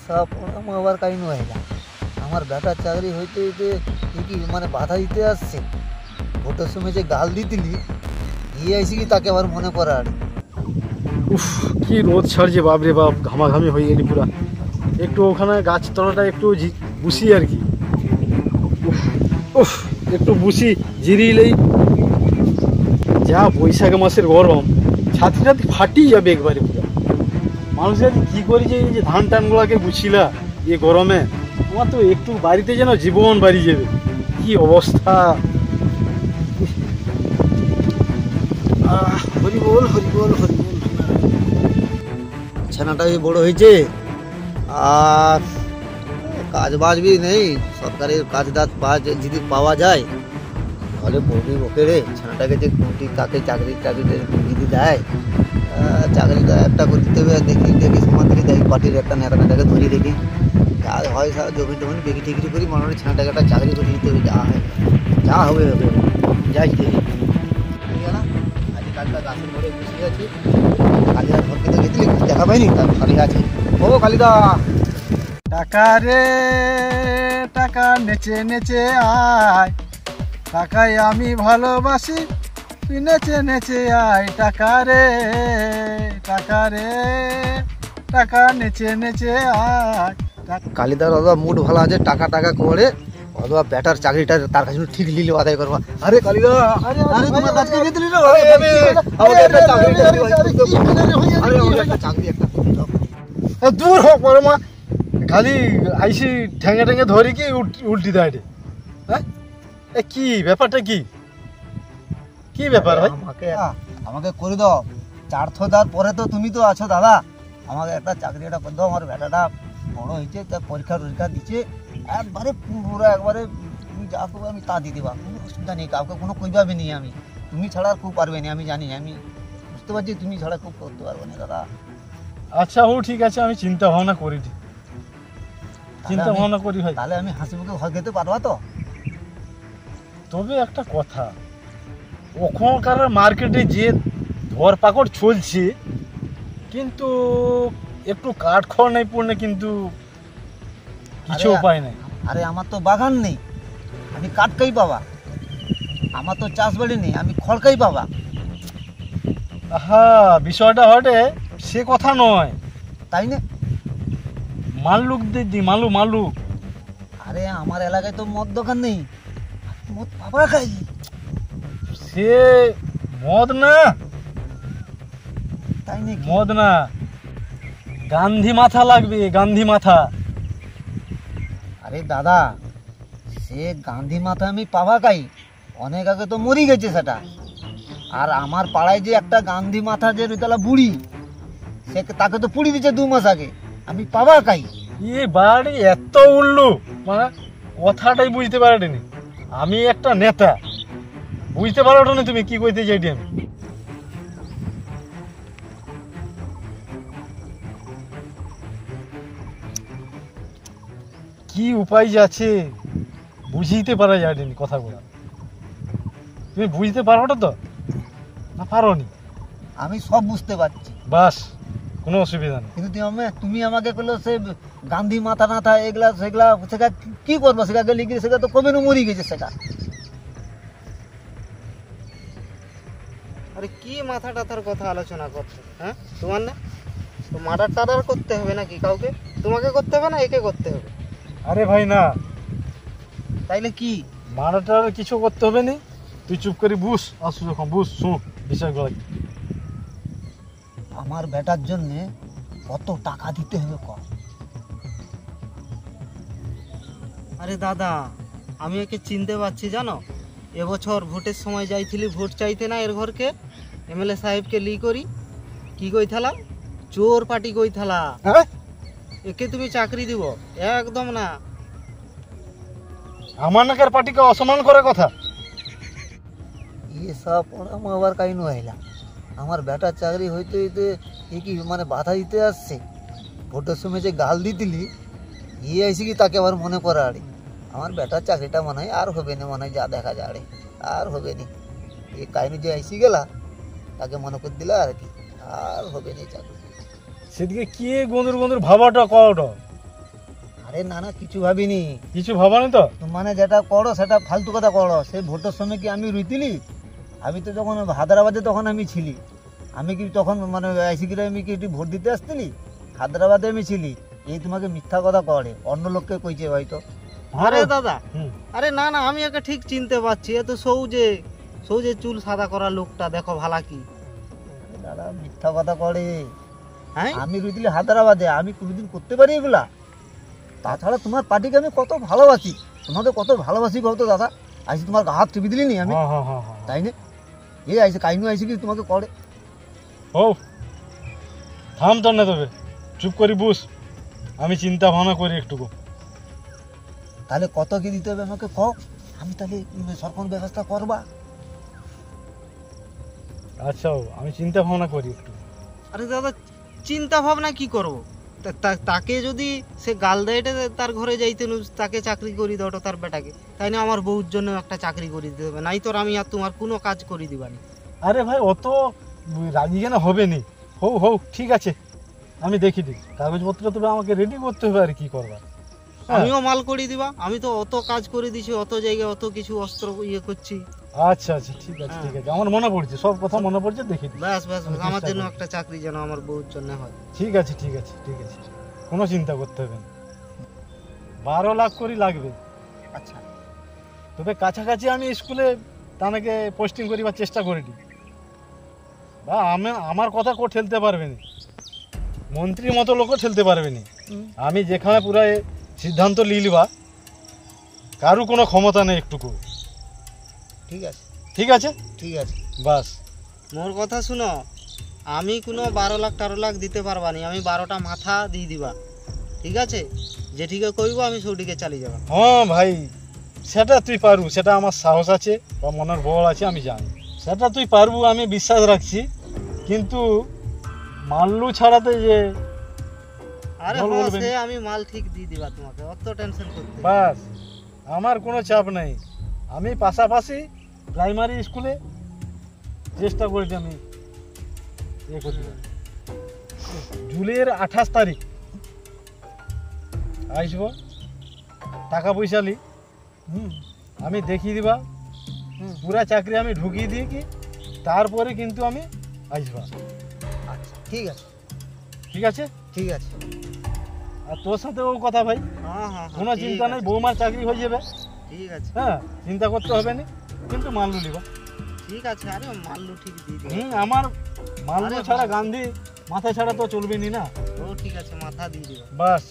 সব আবার কাহিনী হইলা আমার বেটার চাকরি হইতে হইতে কি মানে বাধা দিতে আসছে। ভোটের সময় যে গাল দিতিলি গিয়ে আইসি কি তাকে আবার মনে করা আর উফ কি রোদ ছাড়ছে বাপরে বাপ, ঘামাঘামি হয়ে গেলি পুরা। একটু ওখানে গাছ তলাটা একটু বুসি আর কি, উফ একটু বুসি জিরিলেই যা বৈশাখ মাসের গরম, ছাতি ছাতি ফাটিয়ে যাবে একবারে পুরো। মানুষের কি করি যে এই যে ধান টানগুলাকে বুঝছিলা এই গরমে, আমার তো একটু বাড়িতে যেন জীবন বাড়ি যাবে, কি অবস্থা। হরি বল হরি বল হরি বল। ছানাটা বড় হয়েছে আর কাজ বাজ বি নেই, সরকারের কাজ বাজ যদি পাওয়া যায় তাহলে বলবি ওকে রে ছানাটাকে যে তাকে চাকরি যদি দেয়, চাকরিটা একটা করে দিতে হবে। দেখি সমাজ থেকে দেখি পার্টির একটা নেতাকে ধরিয়ে দেখি আর হয় জমি টমি বিক্রি টিক্রি করি মনে ছানাটাকে একটা চাকরি করে দিতে হবে। যা হবে হবে যাই দেখি। আজকালটা গাছের ঘরে বসে আছি, কালিদার ঘরকে তো গেছিলি দেখা পাইনি, তার খালি আছে। ও কালিদা টাকা রে টাকা নেচে নেচে আয়, টাকায় আমি ভালোবাসি তুই নেচে নেচে আয়। টাকা রে টাকা নেচে নেচে আয়। কালিদার অথবা মুড ভালো আছে, টাকা টাকা করে অথবা ব্যাটার চাকরিটা তার কাছে ঠিক লিলে আদায় করবা। আরে কালিদা আরে তোমার কাছে গেছিলি রে, আমাকে একটা চাকরি একটা দূর হোক পরমা, খালি আইসি ঠেঙে ঠেঙে ধরি কি উল্টি দেয় রে। হ্যাঁ কি ব্যাপারটা কি ব্যাপার ভাই? আমাকে করে দাও, 400 দেওয়ার পরে তো তুমি তো আছো দাদা, আমাকে একটা চাকরি একটা করে দাও। আমার বেটাটা বড় হয়েছে, তার পরীক্ষা দিচ্ছে, একবারে পুরো একবারে তুমি যা করবে আমি তা দিয়ে দেবা, কোনো অসুবিধা নেই, কাউকে কোনো কইবাবে নি। আমি তুমি ছাড়া আর খুব পারবে না, আমি জানি, আমি বুঝতে পারছি তুমি ছাড়া খুব করতে পারবে না দাদা। আচ্ছা ও ঠিক আছে, আমি চিন্তা ভাবনা করি, ভাই। তাহলে আমি হাসি মুখে ঘর খেতে পারবা তো? তবে একটা কথা, ওখানকার মার্কেটে যে ধরপাকড় চলছে, কিন্তু একটু কাঠ খড় নাই পড়লে কিন্তু কিছু উপায় নাই। আরে আমার তো বাগান নেই, আমি কাঠকাই পাবা। আমার তো চাষ বাড়ি নেই, আমি খড়কাই পাবা। হ্যাঁ বিষয়টা হটে, সে কথা নয়, তাই না? মাল্লুক দিদি মালু। আরে আমার এলাকায় তো মদ দোকান নেই, মদ পাবা খাই। সে মদ না, তাই নাকি? মদ না, গান্ধী মাথা লাগবে, গান্ধী মাথা। আরে দাদা সে গান্ধী মাথা আমি পাবা খাই, অনেক আগে তো মরি গেছে সেটা। আর আমার পাড়ায় যে একটা গান্ধী মাথা যে রুতলা বুড়ি, সে তাকে তো পুড়ি দিচ্ছে 2 মাস আগে, আমি পাবা খাই। এ বাড়ি এত উল্লু, মানে কথাটাই বুঝতে পারেনি। আমি একটা নেতা, বুঝতে পারো না তুমি কি কইতে চাইটি। আমি কি উপায় আছে বুঝিতে পারা যায়নি কথাগুলো। তুমি বুঝতে পারো তো না পারো নি? আমি সব বুঝতে পারছি, বাস কোনো অসুবিধা নেই। কিন্তু তুমি আমাকে বললো সে গান্ধী মাথা না থা এগুলা সেগুলা, সেটা কি করবো? সেটাকে লিখে সেটা তো কবে মরি গেছে সেটা। আরে কি মাথা টাথার কথা আলোচনা করছো? হ্যাঁ তোমার না তো মার্ডার টার্ডার করতে হবে নাকি কাউকে? তোমাকে করতে হবে না একে করতে হবে? আরে ভাই না, তাইলে কি মারাটার কিছু করতে হবে না, তুই চুপ করে বুঝ, আসু যখন বুঝ শুন বিষয়গুলো। আমার বেটার জন্যে কত টাকা দিতে হবে কম? আরে দাদা আমি একে চিনতে পারছি জানো, এবছর ভোটের সময় যাইছিলি ভোট চাইতে না এর ঘরকে, এমএলএ সাহেবকে লি করি কি কইথালা, চোর পার্টি কইথালা। হ্যাঁ একে তুমি চাকরি দিব? একদম না। আমার নাকের পার্টিকে অসম্মান করার কথা? সব আবার কাহিনী হইলা আমার বেটার চাকরি হইতে হইতে কি মানে বাধা দিতে আসছে। ভোটের সময় যে গাল দিতিলি গিয়ে আইসি কি তাকে আবার মনে করা আরে আমার বেটার চাকরিটা মনে হয় আর হবে না, মনে হয় যা দেখা যায় আর হবে না। এই কাহিনী যে আইসি গেলা তাকে মনে করে দিলা আর কি, আর হবে না চাকরি। সেদিকে কি গন্ধুর ভাবাটা কওটা আরে না না কিছু ভাবিনি। কিছু ভাবানি তো? মানে যেটা করো সেটা ফালতু কথা করো। সেই ভোটের সময় কি আমি রুইতিলি? আমি তো যখন হায়দ্রাবাদে তখন আমি ছিলি। আমি কি তখন মানে আইসিকিরা আমি কি একটু ভোট দিতে আসছিলি? হায়দ্রাবাদে আমি ছিলি। এই তোমাকে মিথ্যা কথা করে অন্য লোককে কইছে হয়তো। আরে দাদা, হুম। আরে না না, আমি একে ঠিক চিনতে পারছি। এ তো সৌজে চুল সাদা করা লোকটা, দেখো ভালা কি। দাদা মিথ্যা কথা করে। হ্যাঁ, আমি রুইতিলি হায়দ্রাবাদে, আমি কোনোদিন করতে পারি এগুলা? তাছাড়া তোমার পার্টিকে আমি কত ভালোবাসি, তোমাকে কত ভালোবাসি কত দাদা। আইসি তোমার হাত টিপি দিলি নি আমি, হ্যাঁ হ্যাঁ হ্যাঁ হ্যাঁ। তাই না? এই আইসে কাইনু আইসি কি তোমাকে করে? ও থাম তো না, তবে চুপ করি বুঝ, আমি চিন্তা ভাবনা করি একটুকু। তাহলে কত কি দিতে হবে আমাকে কও, আমি তাহলে সরকার ব্যবস্থা করবা। আচ্ছা আমি চিন্তা ভাবনা করি একটু। আরে দাদা চিন্তা ভাবনা কি করবো? তাকে যদি সে গাল দেয় তার ঘরে যাইতে তাকে চাকরি করি দাও তার বেটাকে, তাই না? আমার বউর জন্য একটা চাকরি করে দিতে হবে, নাই তোর আমি আর তোমার কোনো কাজ করে দিবানি। আরে ভাই অত রাজি কেন হবে নি? হৌ ঠিক আছে, আমি দেখি দিই কাগজপত্র, তবে আমাকে রেডি করতে হবে আর কি করবা। আমিও মাল করে দিবা, আমি তো অত কাজ করে দিছি, অত জায়গায় অত কিছু অস্ত্র ইয়ে করছি। আচ্ছা আচ্ছা ঠিক আছে ঠিক আছে, আমার মনে পড়ছে, সব কথা মনে পড়ছে, দেখি দিই। ব্যাস ব্যাস আমি আমার চেষ্টা জন্য করব। একটা চাকরি যেন আমার বউর জন্য হয়। ঠিক আছে ঠিক আছে ঠিক আছে, কোনো চিন্তা করতে হবে না। 12 লাখ করে লাগবে। আচ্ছা তবে কাছাকাছি আমি স্কুলে তাকে পোস্টিং করিবার চেষ্টা করে দিই, বা আমার কথা কেউ ঠেলতে পারবে না, মন্ত্রীর মতো লোকও ঠেলতে পারবে না। আমি যেখানে পুরো সিদ্ধান্ত লিলবা, কারু কোনো ক্ষমতা নেই একটুকু। ঠিক আছে ঠিক আছে ঠিক আছে। বাস। মোর কথা শুনো, আমি কোনো 12 লাখ 13 লাখ দিতে পারবানি, আমি 12টা মাথা দিয়ে দিবা, ঠিক আছে? যেটিকে কইব আমি সেটিকে চালিয়ে যাবা। হ্যাঁ ভাই, সেটা তুই পারবু, সেটা আমার সাহস আছে বা মনের বল আছে, আমি জানি সেটা তুই পারবু, আমি বিশ্বাস রাখছি। কিন্তু মাল্লু ছাড়াতে যে আরে বল হ্যাঁ, বলবেন। সে আমি মাল ঠিক দিয়ে দিবা তোমাকে, অত টেনশন করতে হবে না। বাস, আমার কোনো চাপ নেই। আমি পাশাপাশি প্রাইমারি স্কুলে চেষ্টা করেছি, আমি ইয়ে করতে। জুলাইয়ের 28 তারিখ আসব, টাকা পয়সা লি, আমি দেখিয়ে দিবা, পুরা চাকরি আমি ঢুকিয়ে দিয়ে কি তারপরে কিন্তু আমি আসবা। আচ্ছা ঠিক আছে ঠিক আছে ঠিক আছে। আর তোর সাথেও কথা ভাই, হ্যাঁ হ্যাঁ কোনো হ্যাঁ, ঠিক চিন্তা নেই, আছে, বৌমার চাকরি হয়ে যাবে। ঠিক আছে হ্যাঁ, চিন্তা করতে হবে না, কিন্তু মাল্লু লিবা। ঠিক আছে। আরে মাল্লু ঠিক দিয়ে দিবা। আমার মাল্লু আরে ছাড়া বাহ। গান্ধী মাথা ছাড়া তো চলবে নি না। ও ঠিক আছে, মাথা দিয়ে দিবা। বাস